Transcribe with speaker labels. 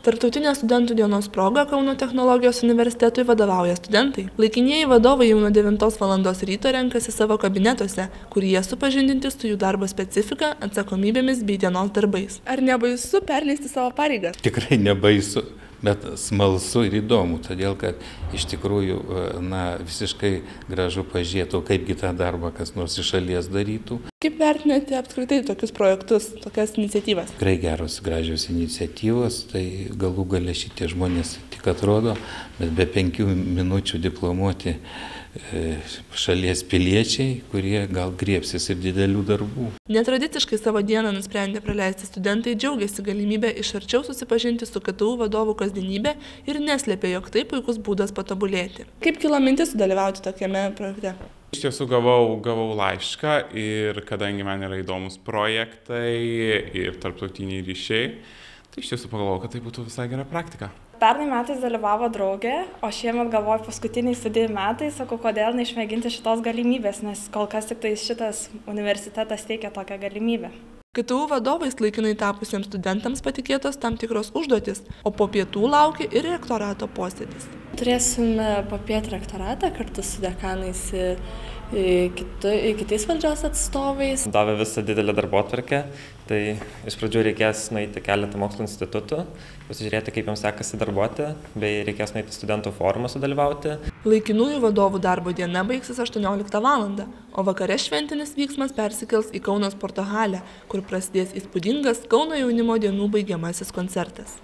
Speaker 1: Tarptautinės studentų dienos proga Kauno technologijos universitetui vadovauja studentai. Laikinieji vadovai jau nuo 9 val. Ryto renkasi savo kabinetuose, kur jie supažindinti su jų darbo specifika, atsakomybėmis bei dienos darbais. Ar nebaisu perleisti savo pareigas?
Speaker 2: Tikrai nebaisu, bet smalsu ir įdomu, todėl kad iš tikrųjų visiškai gražu pažiūrėti, kaipgi tą darbą kas nors iš šalies darytų.
Speaker 1: Kaip vertinate apskritai tokius projektus, tokias iniciatyvas?
Speaker 2: Tikrai geros, gražios iniciatyvos, tai galų gale šitie žmonės tik atrodo, bet be 5 minučių diplomuoti šalies piliečiai, kurie gal griebsis ir didelių darbų.
Speaker 1: Netradiciškai savo dieną nusprendę praleisti studentai džiaugiasi galimybę iš arčiau susipažinti su KTU vadovų kasdienybė ir neslėpė, jog tai puikus būdas patobulėti. Kaip kilo mintis sudalyvauti tokiame projekte?
Speaker 3: Iš tiesų gavau laišką ir kadangi man yra įdomus projektai ir tarptautiniai ryšiai, tai iš tiesų pagalvojau, kad tai būtų visai gera praktika.
Speaker 4: Pernai metais dalyvavo draugė, o šiemet galvoju paskutiniai studijų metai, sakau, kodėl neišmėginti šitos galimybės, nes kol kas tik tai šitas universitetas teikia tokią galimybę.
Speaker 1: KTU vadovais laikinai tapusiems studentams patikėtos tam tikros užduotis, o po pietų laukia ir rektorato posėdis.
Speaker 4: Turėsime popiet rektoratą kartu su dekanais kitais valdžios atstovais.
Speaker 5: Davė visą didelę darbotvarkę, tai iš pradžių reikės nueiti keletą mokslo institutų, pasižiūrėti, kaip jiems sekasi darbuoti, bei reikės nueiti studentų forumą sudalyvauti.
Speaker 1: Laikinųjų vadovų darbo diena baigsis 18 val., o vakare šventinis vyksmas persikels į Kauno sporto halę, kur prasidės įspūdingas Kauno jaunimo dienų baigiamasis koncertas.